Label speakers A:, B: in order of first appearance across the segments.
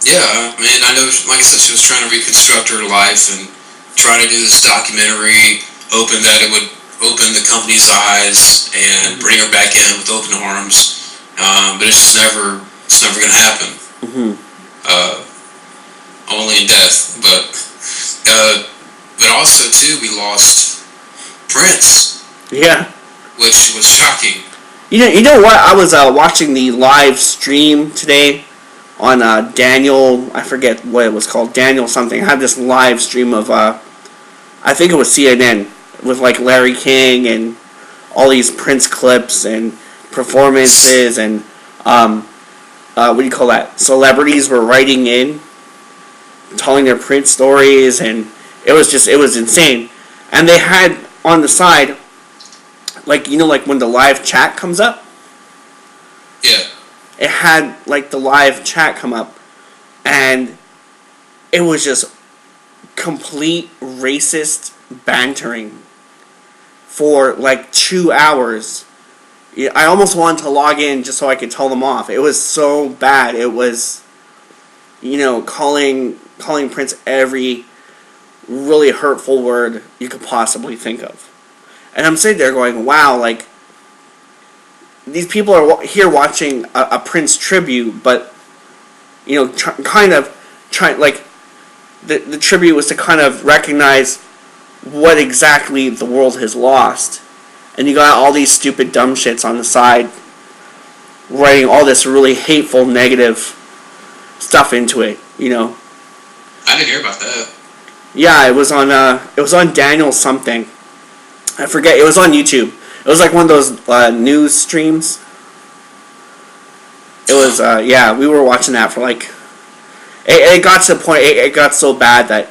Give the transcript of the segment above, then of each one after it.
A: Yeah, I mean, I know, like I said, she was trying to reconstruct her life and trying to do this documentary, hoping that it would open the company's eyes and bring her back in with open arms. But it's never going to happen.
B: Mm-hmm.
A: Uh, Only in death. But also too, we lost Prince,
B: Yeah.
A: which was shocking.
B: You know what? I was watching the live stream today on Daniel. I forget what it was called. Daniel something. I had this live stream of I think it was CNN with like Larry King and all these Prince clips and performances and what do you call that? Celebrities were writing in, telling their Prince stories, and it was insane. And they had on the side, like like when the live chat comes up,
A: Yeah,
B: it had like the live chat come up, and it was just complete racist bantering for like 2 hours. Yeah, I almost wanted to log in just so I could tell them off. It was so bad. It was, calling Prince every really hurtful word you could possibly think of. And I'm sitting there going, wow, like, these people are here watching a Prince tribute, but, like, the tribute was to kind of recognize what exactly the world has lost. And you got all these stupid dumb shits on the side writing all this really hateful, negative stuff into it,
A: I didn't hear about that.
B: Yeah, it was on Daniel something. I forget. It was on YouTube. It was like one of those news streams. It was yeah. We were watching that for like. It got to the point. It got so bad that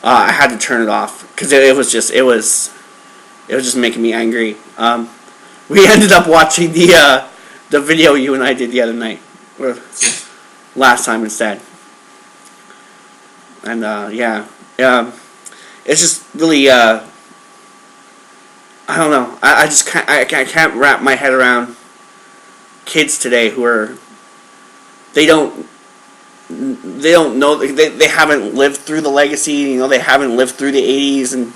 B: I had to turn it off because it was just making me angry. We ended up watching the video you and I did the other night, or last time instead. And yeah, it's just really I don't know. I just can't wrap my head around kids today who are they don't know, they haven't lived through the legacy. They haven't lived through the 80s and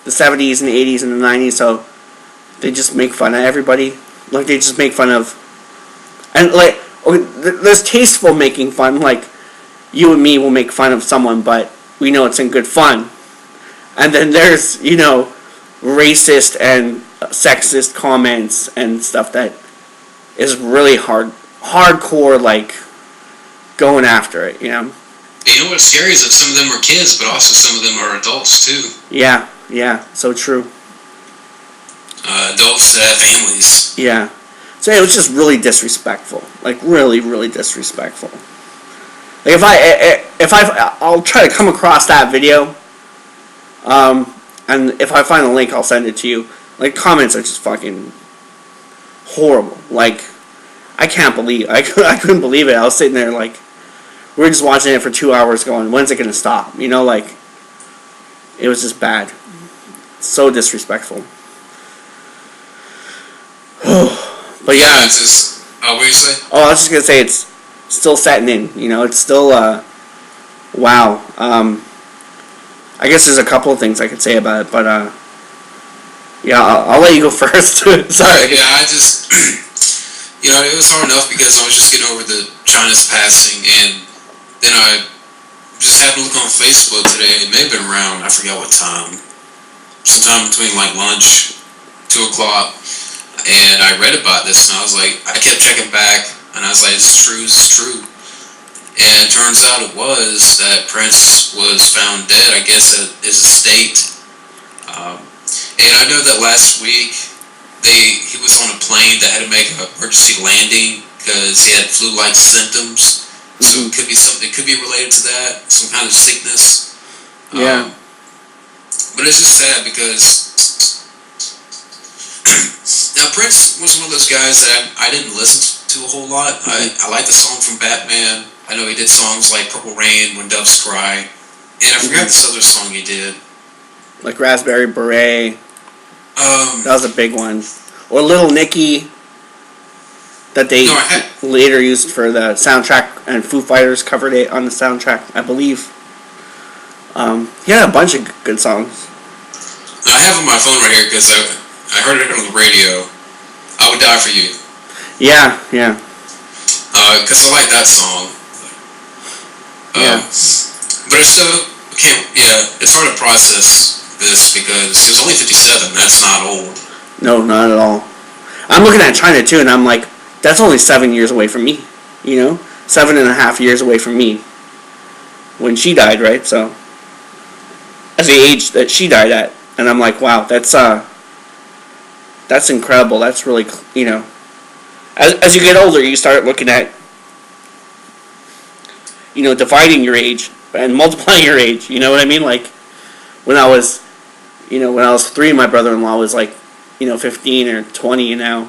B: the 70s and the 80s and the 90s, so they just make fun of everybody. Like, they just make fun of, and like, there's tasteful making fun. Like, you and me will make fun of someone, but we know it's in good fun. And then there's, racist and sexist comments and stuff that is really hardcore, like, going after it,
A: You know what's scary is that some of them are kids, but also some of them are adults too.
B: Yeah, so true.
A: Adults that have families.
B: Yeah. So it was just really disrespectful. Like, really, really disrespectful. Like, I'll try to come across that video, and if I find a link, I'll send it to you. Like, comments are just fucking horrible. Like, I couldn't believe it. I was sitting there, like, we were just watching it for 2 hours going, when's it going to stop? Like, it was just bad. So disrespectful. But yeah.
A: It's just, what were you saying?
B: Oh, I was just going to say it's still setting in. It's still, wow. I guess there's a couple of things I could say about it, but, yeah, I'll let you go first. Sorry.
A: Yeah, I just, it was hard enough because I was just getting over the China's passing, and then I just happened to look on Facebook today. It may have been around, I forget what time, sometime between like lunch, 2 o'clock, and I read about this, and I was like, I kept checking back, and I was like, it's true. And it turns out it was that Prince was found dead, I guess, at his estate. And I know that last week he was on a plane that had to make an emergency landing because he had flu-like symptoms. So it could be something. It could be related to that, some kind of sickness.
B: Yeah.
A: But it's just sad because now Prince was one of those guys that I didn't listen to a whole lot. I like the song from Batman. I know he did songs like Purple Rain, When Doves Cry, and I forgot this other song he did.
B: Like Raspberry Beret. That was a big one. Or Little Nicky. that they later used for the soundtrack, and Foo Fighters covered it on the soundtrack, I believe. He had a bunch of good songs.
A: I have on my phone right here because I heard it on the radio. I Would Die For You.
B: Yeah.
A: Because I like that song. But it's still, it's hard to process this because he was only 57. That's not old.
B: No, not at all. I'm looking at China too, and I'm like, that's only 7 years away from me. 7.5 years away from me when she died, right? So, as the age that she died at, and I'm like, wow, that's incredible. That's really, as you get older, you start looking at, dividing your age and multiplying your age. You know what I mean? Like, when I was 3, my brother-in-law was like, 15 or 20, and now,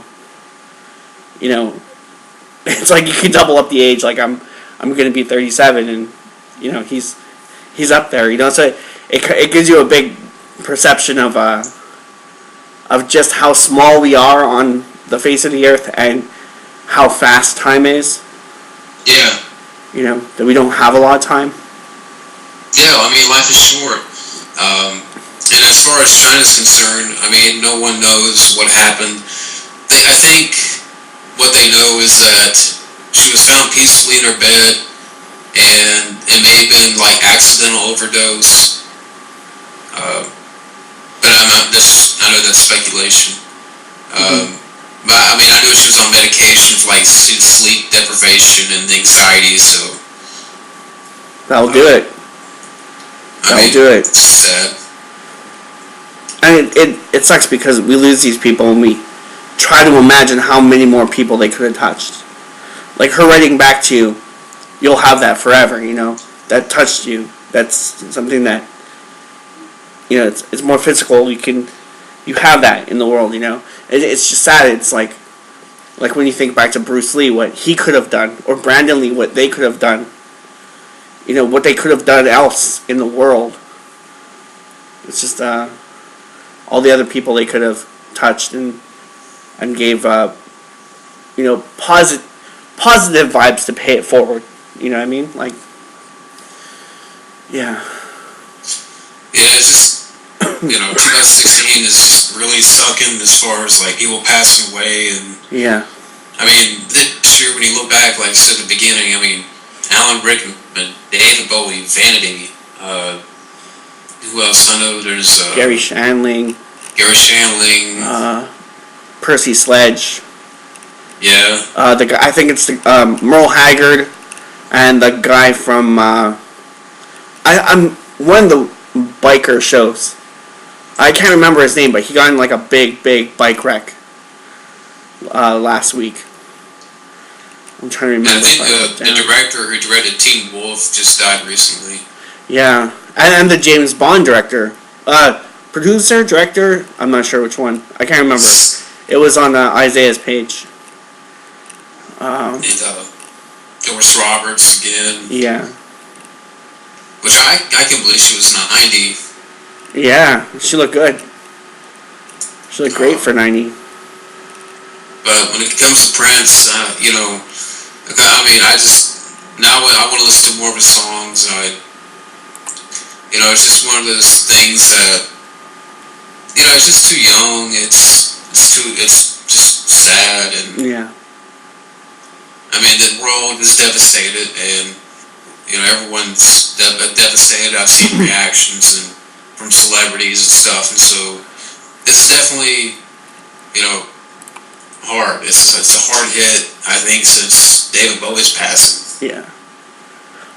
B: it's like you can double up the age. Like, I'm going to be 37, and, he's up there, so it gives you a big perception of just how small we are on the face of the earth and how fast time is.
A: Yeah.
B: That we don't have a lot of time.
A: Yeah, I mean, life is short. And as far as China's concerned, I mean, no one knows what happened. I think what they know is that she was found peacefully in her bed, and it may have been like accidental overdose. But I know that's speculation. But I mean, I know she was on medication for like sleep deprivation and anxiety, so
B: that'll do it. That'll do it.
A: It's sad.
B: And it sucks because we lose these people and we try to imagine how many more people they could have touched. Like her writing back to you, you'll have that forever, that touched you. That's something that, it's more physical. You have that in the world, It's just sad. It's like when you think back to Bruce Lee, what he could have done, or Brandon Lee, what they could have done. What they could have done else in the world. It's just all the other people they could have touched and gave positive vibes to pay it forward. You know what I mean? Like, yeah.
A: Yeah, it's just 2016 is just really sucking as far as like people passing away, and
B: yeah.
A: I mean, sure, when you look back, like I said at the beginning, I mean, Alan Rickman, David Bowie, Vanity, who else? I know there's
B: Gary Shandling, Percy Sledge.
A: Yeah.
B: The guy, I think it's Merle Haggard, and the guy from I'm one of the biker shows. I can't remember his name, but he got in like a big bike wreck last week. I'm trying to remember.
A: And I think the director who directed Teen Wolf just died recently.
B: Yeah, and the James Bond director, producer, director, I'm not sure which one. I can't remember. It was on Isaiah's page.
A: And Doris Roberts again.
B: Yeah.
A: Which I can believe she was 90.
B: Yeah, she looked good. She looked great for 90.
A: But when it comes to Prince, I mean, I want to listen to more of his songs. It's just one of those things that, it's just too young. It's just sad, and
B: yeah.
A: I mean, the world is devastated, and everyone's devastated. I've seen reactions and from celebrities and stuff, and so it's definitely, hard. It's a hard hit, I think, since David Bowie's passing.
B: Yeah.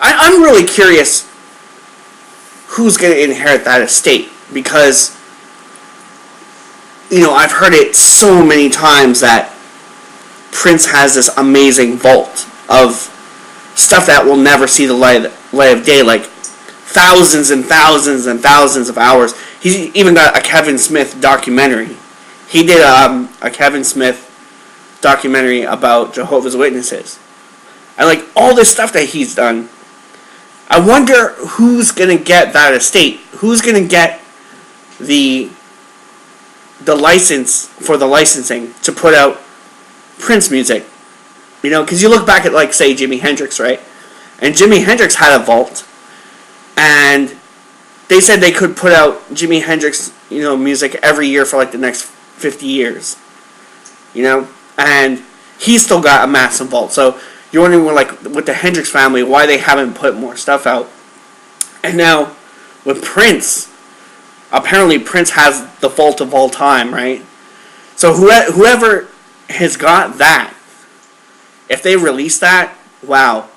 B: I'm really curious who's going to inherit that estate, because, I've heard it so many times that Prince has this amazing vault of stuff that will never see the light of day, like thousands and thousands and thousands of hours. He's even got a Kevin Smith documentary. He did a Kevin Smith documentary about Jehovah's Witnesses. And like all this stuff that he's done, I wonder who's going to get that estate. Who's going to get the license for the licensing to put out Prince music. You know, because you look back at, like, say, Jimi Hendrix, right? And Jimi Hendrix had a vault, and they said they could put out Jimi Hendrix, you know, music every year for, like, the next 50 years. You know? And he's still got a massive vault. So you're wondering, like, with the Hendrix family, why they haven't put more stuff out. And now, with Prince, apparently Prince has the vault of all time, right? So whoever has got that, if they release that, wow,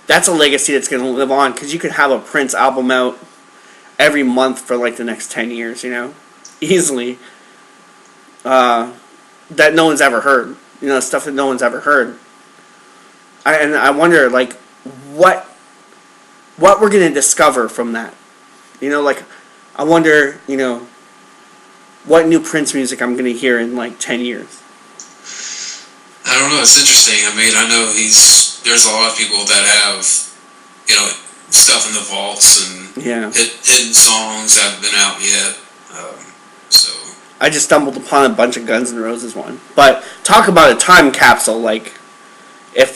B: that's a legacy that's going to live on, because you could have a Prince album out every month for, like, the next 10 years, you know? Easily. That no one's ever heard. You know, stuff that no one's ever heard. And I wonder, like, what we're going to discover from that. You know, like, I wonder, you know, what new Prince music I'm going to hear in, like, 10 years.
A: I don't know, it's interesting. I mean, I know there's a lot of people that have, you know, stuff in the vaults and hidden songs that haven't been out yet. So
B: I just stumbled upon a bunch of Guns N' Roses one. But talk about a time capsule, like, if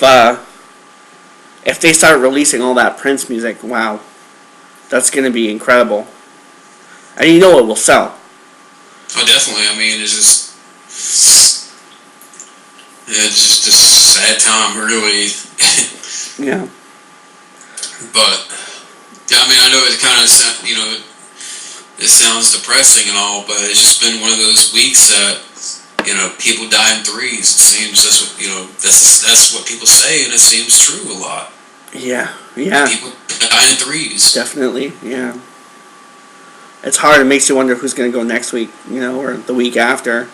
B: they start releasing all that Prince music, wow, that's going to be incredible. And you know it will sell.
A: Oh, definitely. I mean, it's just a sad time, really.
B: Yeah.
A: But, yeah, I mean, I know it kind of, you know, it sounds depressing and all, but it's just been one of those weeks that, you know, people die in threes. It seems that's what, you know, that's what people say, and it seems true a lot.
B: Yeah, yeah.
A: People die in threes.
B: Definitely, yeah. It's hard. It makes you wonder who's going to go next week, you know, or the week after.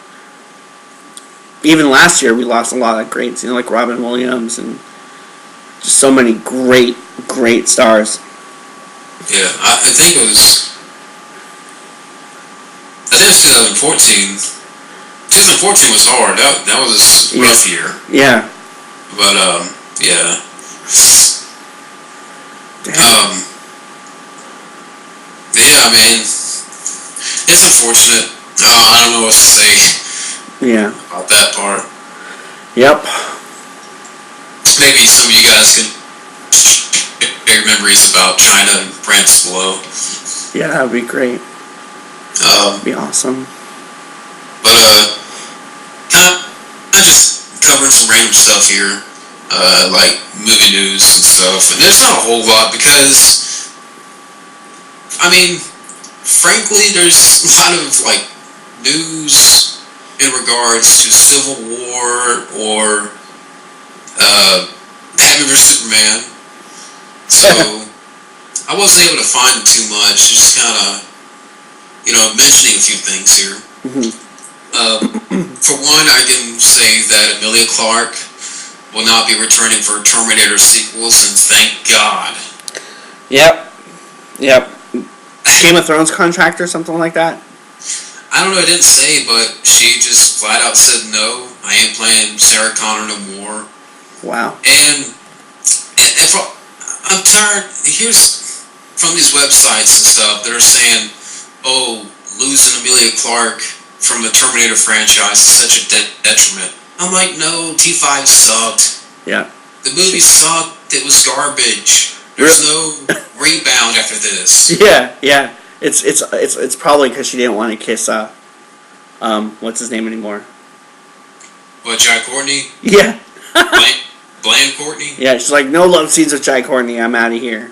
B: Even last year, we lost a lot of greats, you know, like Robin Williams and just so many great, great stars.
A: Yeah, I think it was 2014. 2014 was hard. That was a rough year.
B: Yeah.
A: But yeah. Yeah, I mean, it's unfortunate. I don't know what to say.
B: Yeah.
A: About that part.
B: Yep.
A: Maybe some of you guys can share memories about China and Prince below.
B: Yeah, that would be great. That'd be awesome.
A: But kind of just covering some random stuff here, like movie news and stuff. And there's not a whole lot because, I mean, frankly, there's a lot of like news in regards to Civil War or Batman vs Superman. So I wasn't able to find too much. Just kind of, you know, mentioning a few things here.
B: Mm-hmm.
A: For one, I can say that Emilia Clarke will not be returning for Terminator sequels, and thank God.
B: Yep. Game of Thrones contract or something like that?
A: I don't know, it didn't say, but she just flat out said no. I ain't playing Sarah Connor no more.
B: Wow.
A: And if I'm tired, here's from these websites and stuff that are saying, oh, losing Emilia Clarke from the Terminator franchise is such a detriment. I'm like, no, T5 sucked.
B: Yeah.
A: The movie sucked. It was garbage. There's no rebound after this.
B: Yeah. It's probably because she didn't want to kiss what's his name anymore?
A: What, Jai Courtney?
B: Yeah.
A: Bland Courtney?
B: Yeah, she's like, no love scenes with Jai Courtney. I'm out of here.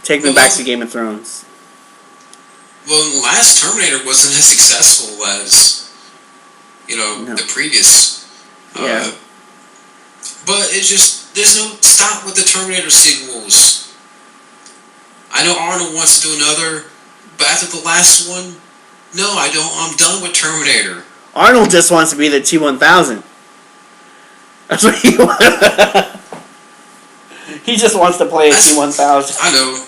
B: Take me back to Game of Thrones.
A: Well, the last Terminator wasn't as successful as, you know, the previous.
B: Yeah.
A: But it's just, there's no stop with the Terminator sequels. I know Arnold wants to do another, but after the last one, no, I don't. I'm done with Terminator.
B: Arnold just wants to be the T-1000. That's what he wants. He just wants to play a T-1000.
A: I know.